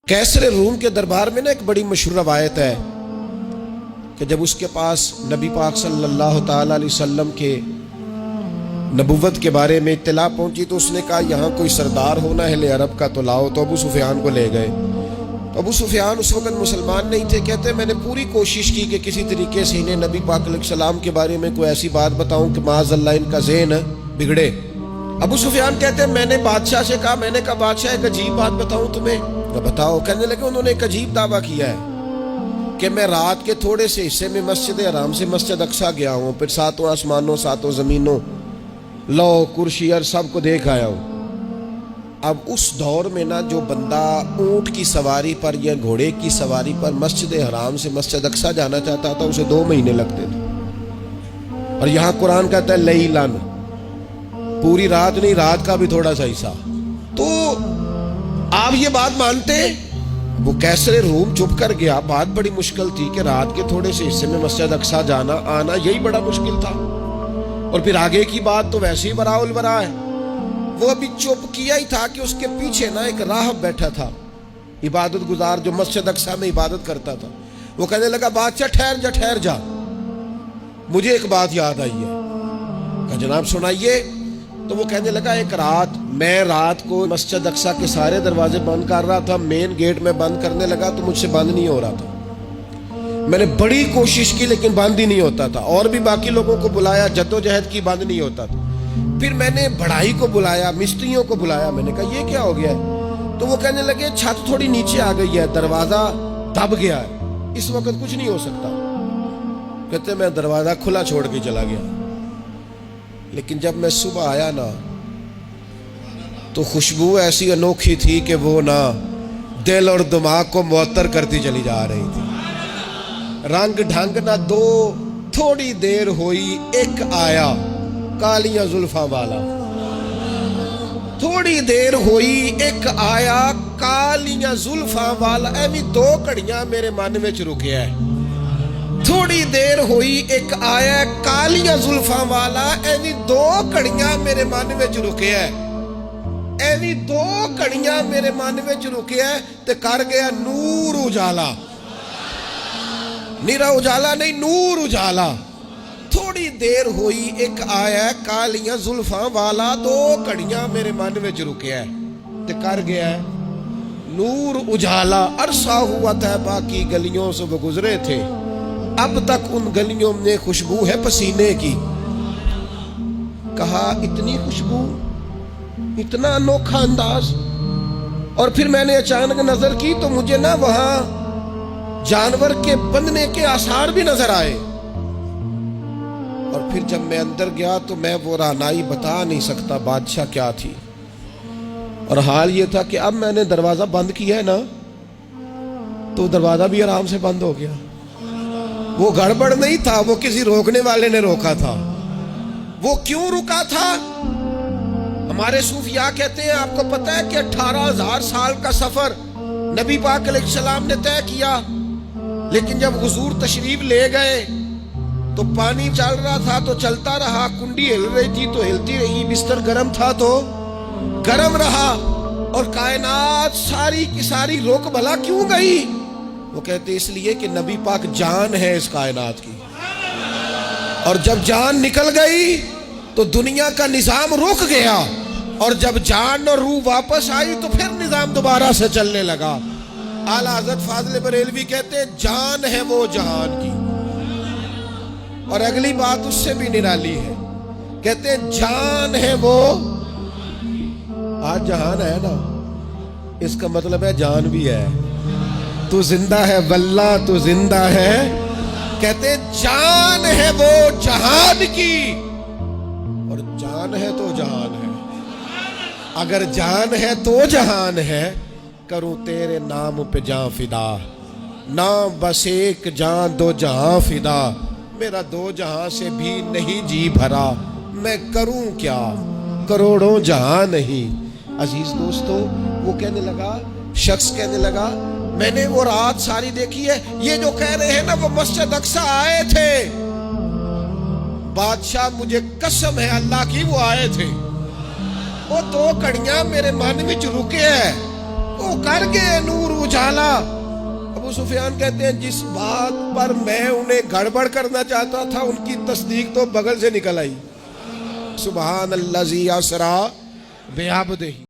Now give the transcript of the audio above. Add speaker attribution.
Speaker 1: कैसर room के दरबार में ना एक बड़ी मशहूर रवायत है कि जब उसके पास नबी पाक सल्लल्लाहु ताला अलैहि वसल्लम के नबुव्वत के बारे में इत्तला पहुंची तो उसने कहा यहाँ कोई सरदार होना है ले अरब का तो लाओ। तो अबू सुफियान को ले गए। तो अबू सुफियान उस वक्त मुसलमान नहीं थे। कहते मैंने पूरी कोशिश की कि किसी तरीके से इन्हें नबी पाक अलैहिस्सलाम के बारे में कोई ऐसी बात बताऊं कि माज़अल्लाह इनका ज़हन बिगड़े। अबू सुफियान कहते हैं मैंने बादशाह से कहा, मैंने कहा बादशाह एक अजीब बात बताऊं तुम्हें। तो बताओ। कहने लगे उन्होंने एक अजीब दावा किया है कि मैं रात के थोड़े से हिस्से में मस्जिद हराम से मस्जिद अक्सा गया हूँ, फिर सातों आसमानों सातों ज़मीनों लौ कुर्सी और सबको देख आया हूँ। अब उस दौर में ना जो बंदा ऊँट की सवारी पर या घोड़े की सवारी पर मस्जिद हराम से मस्जिद अक्सा जाना चाहता था उसे 2 महीने लगते थे। और यहाँ कुरान कहता है लैलन, पूरी रात नहीं, रात का भी थोड़ा सा हिस्सा। तो आप ये बात मानते? वो कैसर रूम चुप कर गया। बात बड़ी मुश्किल थी कि रात के थोड़े से हिस्से में मस्जिद अक्सा जाना आना यही बड़ा मुश्किल था। और फिर आगे की बात तो वैसे ही बराउल बरा है। वो अभी चुप किया ही था कि उसके पीछे ना एक राहब बैठा था, इबादत गुजार, जो मस्जिद अक्सा में इबादत करता था। वो कहने लगा बादशाह ठहर जा, मुझे एक बात याद आई है। कहा जनाब सुनाइए। तो वो कहने लगा एक रात मैं रात को मस्जिद अक्सा के सारे दरवाजे बंद कर रहा था, मेन गेट में बंद करने लगा तो मुझसे बंद नहीं हो रहा था। मैंने बड़ी कोशिश की लेकिन बंद ही नहीं होता था। और भी बाकी लोगों को बुलाया, जद्दोजहद की, बंद नहीं होता था। फिर मैंने बढ़ाई को बुलाया, मिस्त्रियों को बुलाया। मैंने कहा ये क्या हो गया है? तो वो कहने लगे छत थोड़ी नीचे आ गई है, दरवाजा दब गया है, इस वक्त कुछ नहीं हो सकता। कहते मैं दरवाजा खुला छोड़ के चला गया। लेकिन जब मैं सुबह आया ना तो खुशबू ऐसी अनोखी थी कि वो ना दिल और दिमाग को मुअत्तर करती चली जा रही थी। रंग ढंग ना दो, थोड़ी देर हुई एक आया कालियां जुल्फा वाला। थोड़ी देर हुई एक आया कालियां जुल्फा वाला। ऐवी 2 घड़ियां मेरे मन में रुकिया है। थोड़ी देर हुई एक आया कालियां जुल्फा वाला। ऐवी 2 घड़ियां मेरे मन में रुके है। ऐवी 2 घड़ियां मेरे मन में रुके है ते कर गया नूर उजाला। निरा उजाला नहीं, नूर उजाला। थोड़ी देर हुई एक आया कालियां जुल्फा वाला। 2 घड़ियां मेरे मन में रुके है ते कर गया नूर उजाला। अरसा हुआ था बाकी गलियों से वो गुजरे थे, अब तक उन गलियों में खुशबू है पसीने की। कहा इतनी खुशबू, इतना अनोखा अंदाज। और फिर मैंने अचानक नजर की तो मुझे ना वहां जानवर के बंधने के आसार भी नजर आए। और फिर जब मैं अंदर गया तो मैं वो रानाई बता नहीं सकता बादशाह क्या थी। और हाल ये था कि अब मैंने दरवाजा बंद किया है ना तो दरवाजा भी आराम से बंद हो गया। वो गड़बड़ नहीं था, वो किसी रोकने वाले ने रोका था। वो क्यों रुका था? हमारे सूफिया कहते हैं, आपको पता है कि 18,000 साल का सफर नबी पाक अलैहिस्सलाम ने तय किया। लेकिन जब हुजूर तशरीफ ले गए तो पानी चल रहा था तो चलता रहा, कुंडी हिल रही थी तो हिलती रही, बिस्तर गर्म था तो गर्म रहा। और कायनात सारी की सारी रुक भला क्यों गई? वो कहते इसलिए कि नबी पाक जान है इस कायनात की। और जब जान निकल गई तो दुनिया का निजाम रुक गया। और जब जान और रूह वापस आई तो फिर निजाम दोबारा से चलने लगा। आला हज़रत फाज़िल बरेलवी कहते जान है वो जहान की। और अगली बात उससे भी निराली है, कहते जान है वो। आज जहान है ना, इसका मतलब है जान भी है। तू जिंदा है वल्ला, तू जिंदा है। कहते जान है वो जहान की। और जान है तो जहान है। अगर जान है तो जहान है, करूं तेरे नाम पे जान फिदा। ना बस एक जान 2 जहां फिदा। मेरा 2 जहां से भी नहीं जी भरा, मैं करूं क्या करोड़ों जहां नहीं। अजीज दोस्तों, वो कहने लगा, शख्स कहने लगा मैंने वो रात सारी देखी है। ये जो कह रहे हैं ना वो मस्जिद अक्सा आए थे, बादशाह मुझे कसम है अल्लाह की वो आए थे। वो 2 घड़ियां मेरे मन में रुके है, वो कर गए नूर उजाला। سفیان کہتے ہیں جس بات پر میں انہیں گڑبڑ کرنا چاہتا تھا ان کی تصدیق تو بغل سے نکل آئی. سبحان الذی اسریٰ بعبدہ.